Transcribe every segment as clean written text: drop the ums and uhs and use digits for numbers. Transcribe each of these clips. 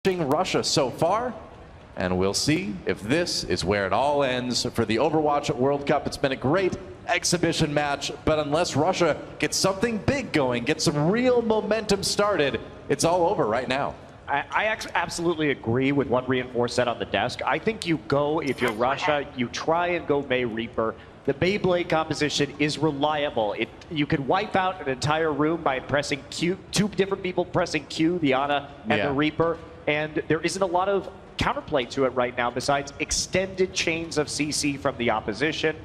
Russia so far, and we'll see if this is where it all ends for the Overwatch World Cup. It's been a great exhibition match, but unless Russia gets something big going, get some real momentum started, it's all over right now. I absolutely agree with what Reinforce said on the desk. I think you go, if you're Russia, you try and go May Reaper. The Beyblade composition is reliable. You can wipe out an entire room by pressing Q, two different people pressing Q, the Ana and the Reaper, and there isn't a lot of counterplay to it right now besides extended chains of CC from the opposition.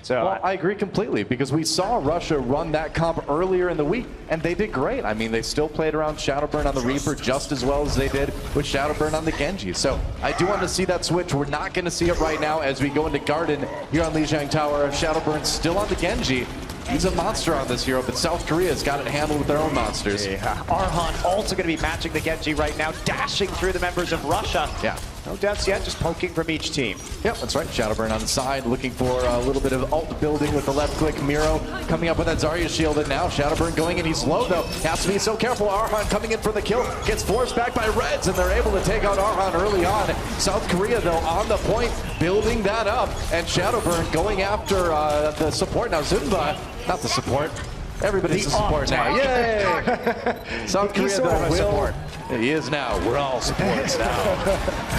So well, I agree completely, because we saw Russia run that comp earlier in the week, and they did great. I mean, they still played around Shadowburn on the Reaper just as well as they did with Shadowburn on the Genji. So I do want to see that switch. We're not going to see it right now as we go into Garden here on Lijiang Tower. Shadowburn still on the Genji. He's a monster on this hero, but South Korea's got it handled with their own monsters. Arhan also going to be matching the Genji right now, dashing through the members of Russia. Yeah. No deaths yet, just poking from each team. Yep, that's right. Shadowburn on the side, looking for a little bit of ult building with the left click. Miro coming up with that Zarya shield, and now Shadowburn going in. He's low, though. Has to be so careful. Arhan coming in for the kill. Gets forced back by Reds, and they're able to take out Arhan early on. South Korea, though, on the point, building that up. And Shadowburn going after the support. Now, Zunba, not the support. Everybody's the support now. Yay! South Korea, though, will... He is now. We're all supports now.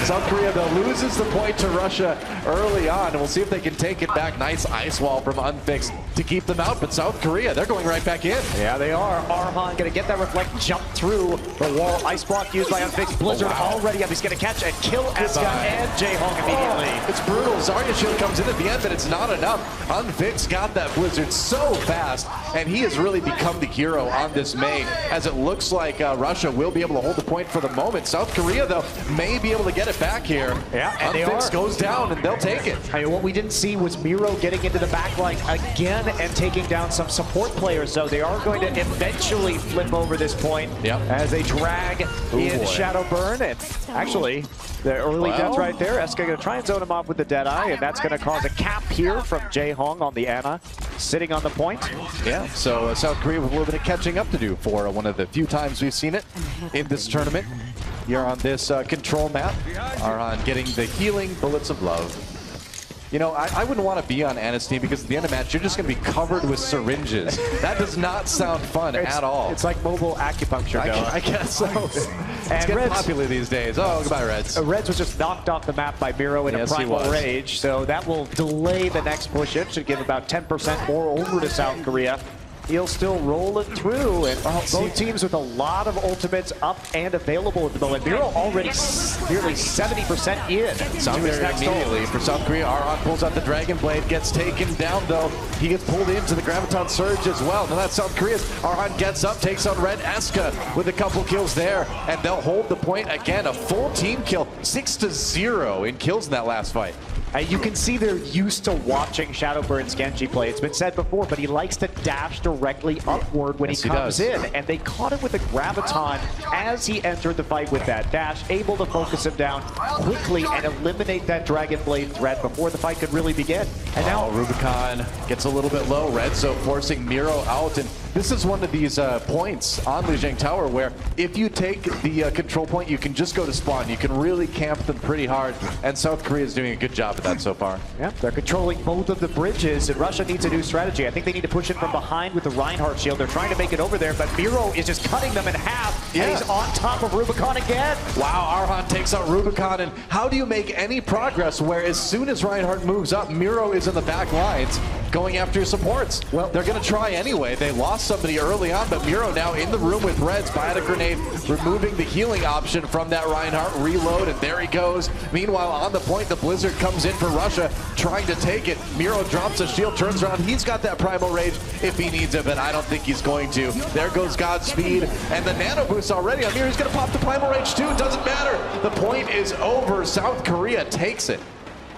South Korea, though, loses the point to Russia early on, and we'll see if they can take it back. Nice ice wall from Unfixed to keep them out, but South Korea, they're going right back in. Yeah, they are. Arhan going to get that reflect, jump through the wall. Ice block used by Unfixed. Blizzard already up. He's going to catch and kill Eska and Jaehong immediately. It's brutal. Zarya shield comes in at the end, but it's not enough. Unfixed got that Blizzard so fast, and he has really become the hero on this May, as it looks like Russia will be able to hold the point for the moment. South Korea, though, may be able to get it back here. Yeah, and Unfixed goes down, and they'll take it. I mean, what we didn't see was Miro getting into the backline again and taking down some support players, so they are going to eventually flip over this point as they drag in Shadowburn. And actually, the early death right there. Eska going to try and zone him off with the Deadeye, and that's going to cause a cap here from Jaehong on the Ana, sitting on the point. Yeah, so South Korea with a little bit of catching up to do for one of the few times we've seen it in this tournament here on this control map. Arhan getting the healing bullets of love. You know, I wouldn't want to be on Ana's team, because at the end of the match, you're just going to be covered with syringes. That does not sound fun at all. It's like mobile acupuncture, I guess so. It's getting popular these days. Oh, goodbye, Reds. Reds was just knocked off the map by Miro in a primal rage, so that will delay the next push in. Should give about 10% more over to South Korea. He'll still roll it through, and both teams with a lot of ultimates up and available at the moment. Miro already nearly 70% in. South Korea immediately for South Korea. Arhan pulls out the Dragon Blade, gets taken down, though. He gets pulled into the Graviton Surge as well. Now that's South Korea's. Arhan gets up, takes on Red. Eska with a couple kills there, and they'll hold the point again. A full team kill, 6-0 in kills in that last fight. You can see they're used to watching Shadowburn's Genji play. It's been said before, but he likes to dash directly upward when he comes in. And they caught him with a Graviton as he entered the fight with that dash, able to focus him down quickly and eliminate that Dragon Blade threat before the fight could really begin. And now Rubicon gets a little bit low. Redzo forcing Miro out, and this is one of these points on Lijiang Tower where if you take the control point, you can just go to spawn. You can really camp them pretty hard, and South Korea is doing a good job of that so far. Yep, they're controlling both of the bridges, and Russia needs a new strategy. I think they need to push in from behind with the Reinhardt shield. They're trying to make it over there, but Miro is just cutting them in half, and he's on top of Rubicon again. Wow, Arhan takes out Rubicon, and how do you make any progress where as soon as Reinhardt moves up, Miro is in the back lines going after your supports? Well, they're going to try anyway. They lost somebody early on, but Miro now in the room with Reds, Biotic Grenade, removing the healing option from that Reinhardt reload, and there he goes. Meanwhile, on the point, the Blizzard comes in for Russia, trying to take it. Miro drops a shield, turns around. He's got that Primal Rage if he needs it, but I don't think he's going to. There goes Godspeed, and the Nano Boost already on Miro. He's going to pop the Primal Rage too. It doesn't matter. The point is over. South Korea takes it.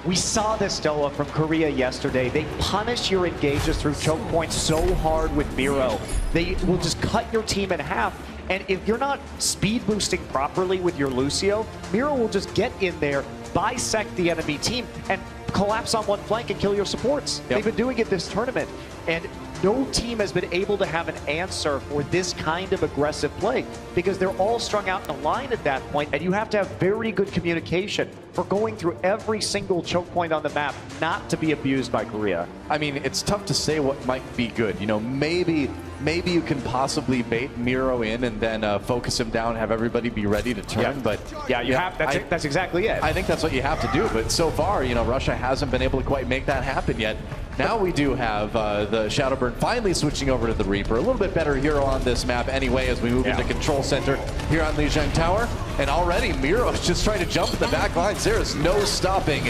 We saw this, Doa, from Korea yesterday. They punish your engages through choke points so hard with Miro. They will just cut your team in half. And if you're not speed boosting properly with your Lucio, Miro will just get in there, bisect the enemy team, and collapse on one flank and kill your supports. They've been doing it this tournament. And no team has been able to have an answer for this kind of aggressive play because they're all strung out in a line at that point, and you have to have very good communication for going through every single choke point on the map not to be abused by Korea. I mean, it's tough to say what might be good. You know, maybe you can possibly bait Miro in and then focus him down, have everybody be ready to turn. Yeah. But yeah, you have. That's exactly it. I think that's what you have to do. But so far, you know, Russia hasn't been able to quite make that happen yet. Now we do have the Shadowburn finally switching over to the Reaper. A little bit better hero on this map anyway as we move into Control Center here on Lijiang Tower. And already Miro's just trying to jump the back lines. There is no stopping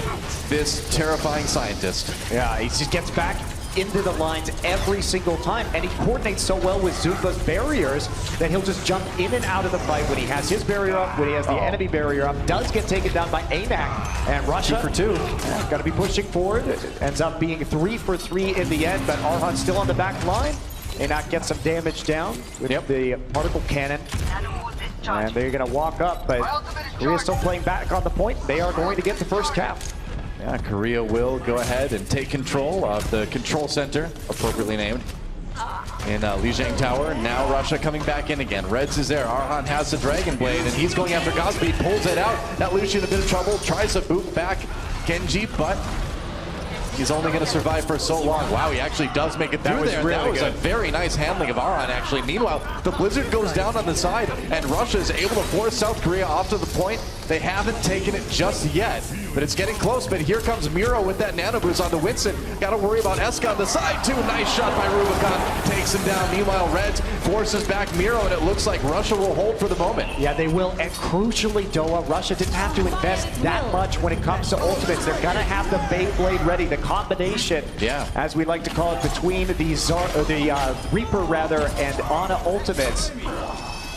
this terrifying scientist. Yeah, he just gets back into the lines every single time, and he coordinates so well with Zumba's barriers that he'll just jump in and out of the fight when he has his barrier up, when he has the enemy barrier up. Does get taken down by ANAC, and Russia 2 for 2. Yeah, got to be pushing forward. It ends up being 3 for 3 in the end, but Arhan still on the back line. ANAC gets some damage down with the particle cannon. And they're going to walk up, but Korea's still playing back on the point. They are going to get the first cap. Yeah, Korea will go ahead and take control of the control center, appropriately named, in Lijiang Tower. Now Russia coming back in again. Reds is there. Arhan has the Dragon Blade, and he's going after Godspeed. Pulls it out. That leaves you in a bit of trouble. Tries to boot back Genji, but he's only going to survive for so long. Wow, he actually does make it through there. That was a very nice handling of Arhan, actually. Meanwhile, the Blizzard goes down on the side, and Russia is able to force South Korea off to the point. They haven't taken it just yet, but it's getting close. But here comes Miro with that nano boost onto Winston. Got to worry about Eska on the side, too. Nice shot by Rubicon. Takes him down. Meanwhile, Reds forces back Miro, and it looks like Russia will hold for the moment. Yeah, they will. And crucially, Doa, Russia didn't have to invest that much when it comes to ultimates. They're going to have the Beyblade ready. The combination, as we like to call it, between the Reaper rather and Ana ultimates.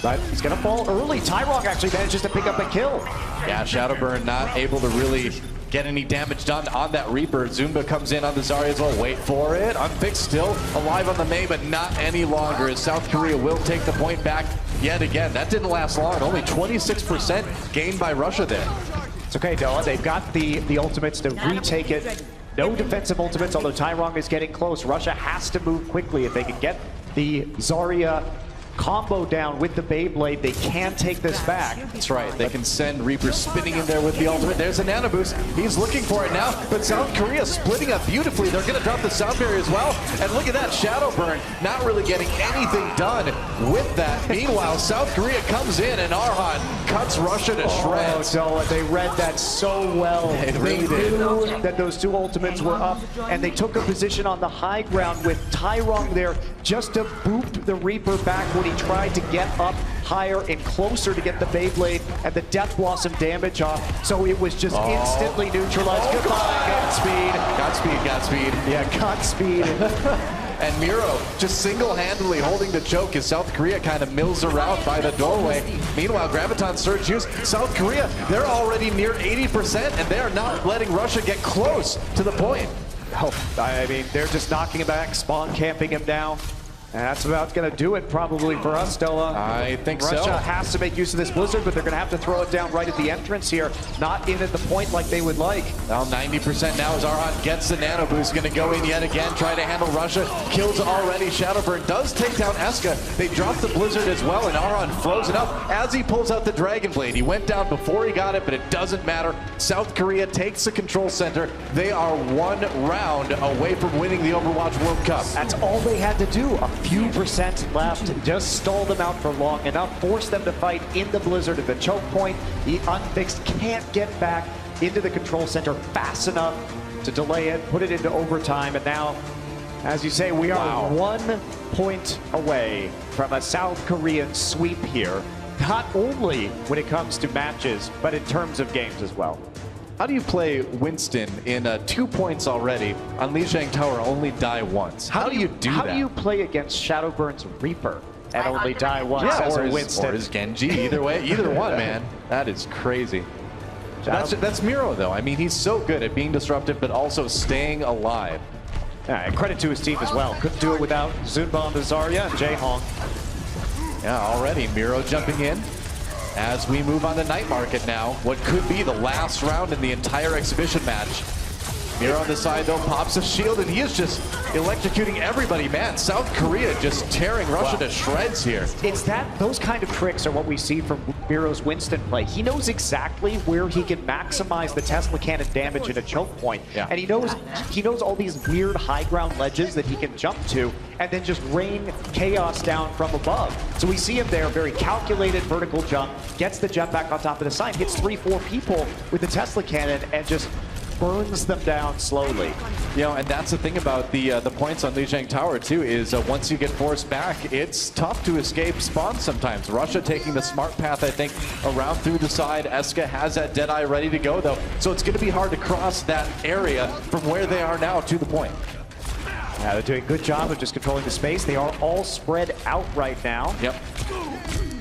But he's going to fall early. Tyrong actually manages to pick up a kill. Yeah, Shadowburn not able to really get any damage done on that Reaper. Zumba comes in on the Zarya as well. Wait for it. Unfixed still alive on the Mei, but not any longer as South Korea will take the point back yet again. That didn't last long. Only 26% gained by Russia there. It's okay, Doa. They've got the ultimates to retake it. No defensive ultimates, although Tyrong is getting close. Russia has to move quickly. If they can get the Zarya combo down with the Beyblade, they can take this back. That's right. They can send Reaper spinning in there with the ultimate. There's a nano boost. He's looking for it now, but South Korea splitting up beautifully. They're going to drop the sound barrier as well. And look at that, Shadowburn not really getting anything done with that. Meanwhile, South Korea comes in and Arhan cuts Russia to shreds. Oh, they read that so well. They really did. Knew that those two ultimates were up, and they took a position on the high ground with Tyrong there just to boot the Reaper back when he tried to get up higher and closer to get the Beyblade and the Death Blossom damage off. So it was just instantly neutralized. Goodbye, Godspeed. Godspeed. Yeah, Godspeed. And Miro just single-handedly holding the choke as South Korea kind of mills around by the doorway. Meanwhile, Graviton Surge use. South Korea, they're already near 80%, and they are not letting Russia get close to the point. Oh, I mean, they're just knocking him back, spawn camping him down. And that's about going to do it probably for us, Doa. I think Russia so. has to make use of this Blizzard, but they're going to have to throw it down right at the entrance here. Not in at the point like they would like. Well, 90% now as Arhan gets the nano boost. Going to go in yet again, try to handle Russia. Kills already. Shadowburn does take down Eska. They drop the Blizzard as well, and Arhan frozen up as he pulls out the Dragon Blade. He went down before he got it, but it doesn't matter. South Korea takes the control center. They are 1 round away from winning the Overwatch World Cup. That's all they had to do. A few percent left, just stall them out for long enough, force them to fight in the Blizzard at the choke point. The Unfixed can't get back into the control center fast enough to delay it, put it into overtime, and now, as you say, we are 1 point away from a South Korean sweep here, not only when it comes to matches, but in terms of games as well. How do you play Winston in 2 points already on Lijiang Tower, only die once? How do you do that? How do you play against Shadowburn's Reaper and only die once as a Winston? Or his Genji, either way, either one, man. That is crazy. That's Miro, though. I mean, he's so good at being disruptive, but also staying alive. Yeah, and credit to his team as well. Couldn't do it without Zunba and Zarya and Jaehong. Yeah, already Miro jumping in. As we move on to Night Market now, what could be the last round in the entire exhibition match. Miro on the side, though, pops a shield, and he is just electrocuting everybody. Man, South Korea just tearing Russia to shreds here. It's those kind of tricks are what we see from Miro's Winston play. He knows exactly where he can maximize the Tesla cannon damage in a choke point. Yeah. And he knows all these weird high ground ledges that he can jump to and then just rain chaos down from above. So we see him there, very calculated vertical jump, gets the jetpack on top of the sign, hits 3-4 people with the Tesla cannon, and just burns them down slowly. You know, and that's the thing about the points on Lijiang Tower too, is once you get forced back, it's tough to escape spawn sometimes. Russia taking the smart path, I think, around through the side. Eska has that Deadeye ready to go though, so it's going to be hard to cross that area from where they are now to the point. Yeah, they're doing a good job of just controlling the space. They are all spread out right now. Yep.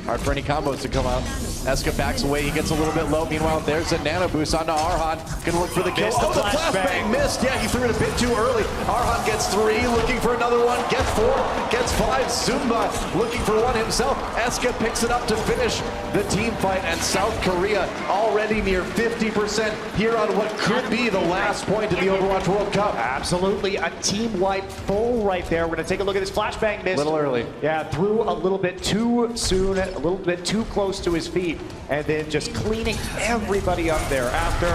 Hard for any combos to come out. Eska backs away, he gets a little bit low. Meanwhile, there's a nano boost onto Arhan. Gonna look for the kill. Oh, the flashbang missed. Yeah, he threw it a bit too early. Arhan gets 3, looking for another one. Gets 4, gets 5. Zumba looking for one himself. Eska picks it up to finish the team fight, and South Korea already near 50% here on what could be the last point of the Overwatch World Cup. Absolutely, a team wipe full right there. We're gonna take a look at this flashbang miss. A little early. Yeah, threw a little bit too soon, a little bit too close to his feet, and then just cleaning everybody up there after.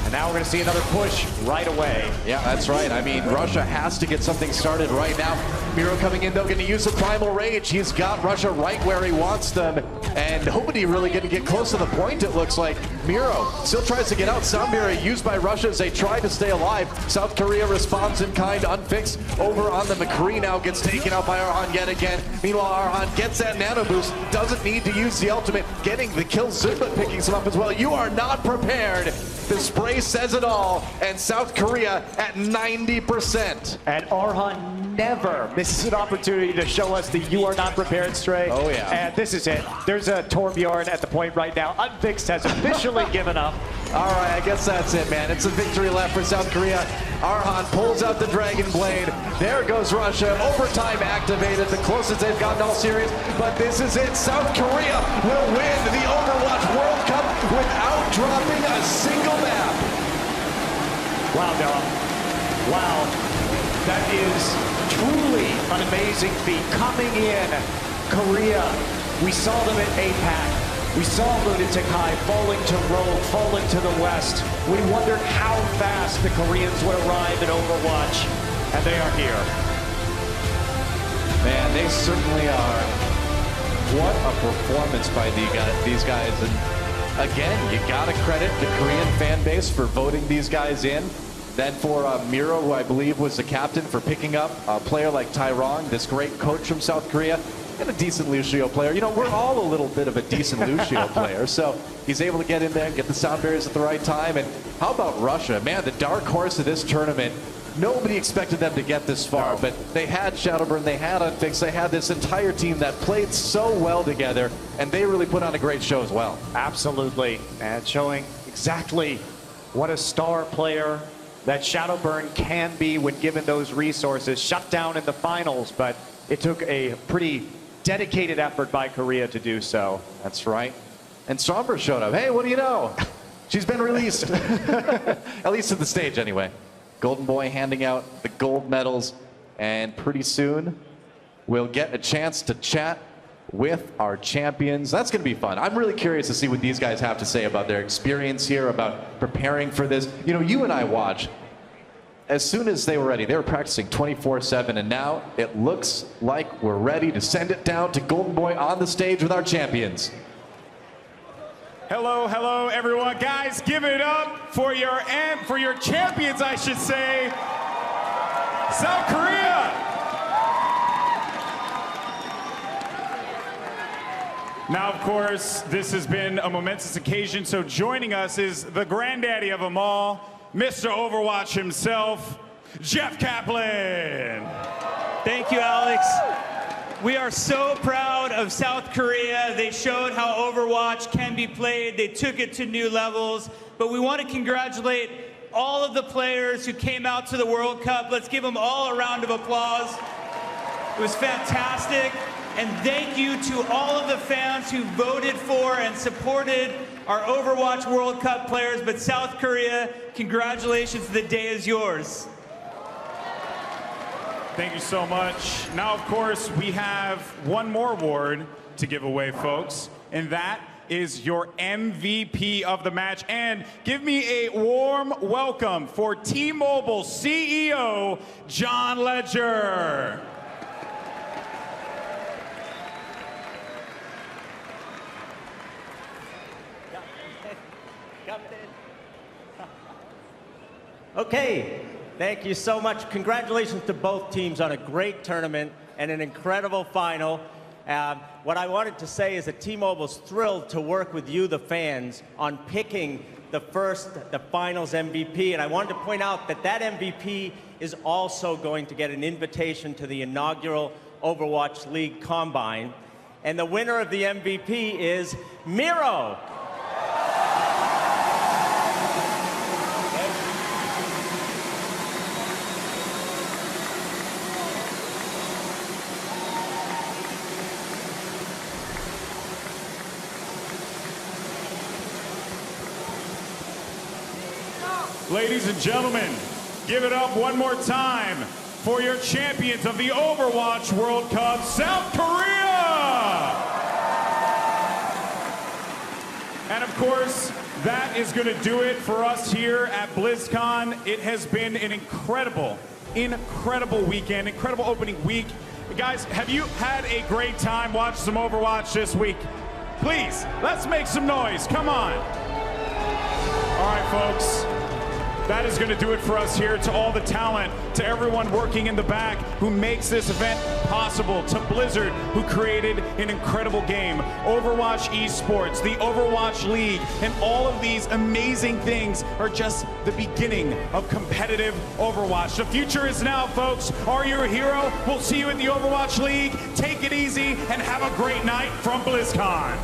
And now we're going to see another push right away. Yeah, that's right. I mean, Russia has to get something started right now. Miro coming in, though, going to use the Primal Rage. He's got Russia right where he wants them, and nobody really going to get close to the point, it looks like. Miro still tries to get out. Sound barrier used by Russia as they try to stay alive. South Korea responds in kind, unfixed. Over on the McCree now, gets taken out by Arhan yet again. Meanwhile, Arhan gets that nano boost, doesn't need to use the ultimate, getting the kill. Zumba picking some up as well. You are not prepared. The spray says it all, and South Korea at 90%. And Arhan never misses an opportunity to show us the you are not prepared stray. Oh yeah. And this is it. There's a Torbjorn at the point right now. Unfixed has officially given up. All right, I guess that's it, man. It's a victory left for South Korea. Arhan pulls out the Dragon Blade. There goes Russia. Overtime activated, the closest they've gotten all series. But this is it. South Korea will win the Overwatch World Cup without dropping a single map. Wow, Noah. Wow. That is truly an amazing feat. Coming in, Korea, we saw them at APAC. We saw Lunatic High falling to Rogue, falling to the west. We wondered how fast the Koreans would arrive in Overwatch, and they are here. Man, they certainly are. What a performance by these guys. And again, you gotta credit the Korean fan base for voting these guys in. Then for Miro, who I believe was the captain, for picking up a player like Tyrong, this great coach from South Korea, and a decent Lucio player. You know, we're all a little bit of a decent Lucio player, so he's able to get in there and get the sound barriers at the right time. And how about Russia? Man, the dark horse of this tournament. Nobody expected them to get this far, but they had Shadowburn, they had Unfixed, they had this entire team that played so well together, and they really put on a great show as well. Absolutely, and showing exactly what a star player that Shadowburn can be when given those resources. Shut down in the finals, but it took a pretty dedicated effort by Korea to do so. That's right. And Sombra showed up. Hey, what do you know? She's been released. At least to the stage anyway. Golden Boy handing out the gold medals, and pretty soon we'll get a chance to chat with our champions. That's going to be fun. I'm really curious to see what these guys have to say about their experience here, about preparing for this. You know, you and I watch. As soon as they were ready, they were practicing 24/7, and now it looks like we're ready to send it down to Golden Boy on the stage with our champions. Hello, hello, everyone. Guys, give it up for your champions, I should say. South Korea. Now, of course, this has been a momentous occasion, so joining us is the granddaddy of them all, Mr. Overwatch himself, Jeff Kaplan. Thank you, Alex. We are so proud of South Korea. They showed how Overwatch can be played. They took it to new levels. But we want to congratulate all of the players who came out to the World Cup. Let's give them all a round of applause. It was fantastic. And thank you to all of the fans who voted for and supported our Overwatch World Cup players, but South Korea, congratulations, the day is yours. Thank you so much. Now, of course, we have one more award to give away, folks, and that is your MVP of the match. And give me a warm welcome for T-Mobile CEO, John Ledger. Okay, thank you so much. Congratulations to both teams on a great tournament and an incredible final. What I wanted to say is that T-Mobile's thrilled to work with you, the fans, on picking the finals MVP. And I wanted to point out that that MVP is also going to get an invitation to the inaugural Overwatch League Combine. And the winner of the MVP is Miro. Ladies and gentlemen, give it up one more time for your champions of the Overwatch World Cup, South Korea! And of course, that is going to do it for us here at BlizzCon. It has been an incredible weekend, incredible opening week. Guys, have you had a great time watching some Overwatch this week? Please, let's make some noise. Come on. All right, folks. That is going to do it for us here. To all the talent, to everyone working in the back who makes this event possible, to Blizzard who created an incredible game, Overwatch Esports, the Overwatch League, and all of these amazing things are just the beginning of competitive Overwatch. The future is now, folks. Are you a hero? We'll see you in the Overwatch League. Take it easy and have a great night from BlizzCon.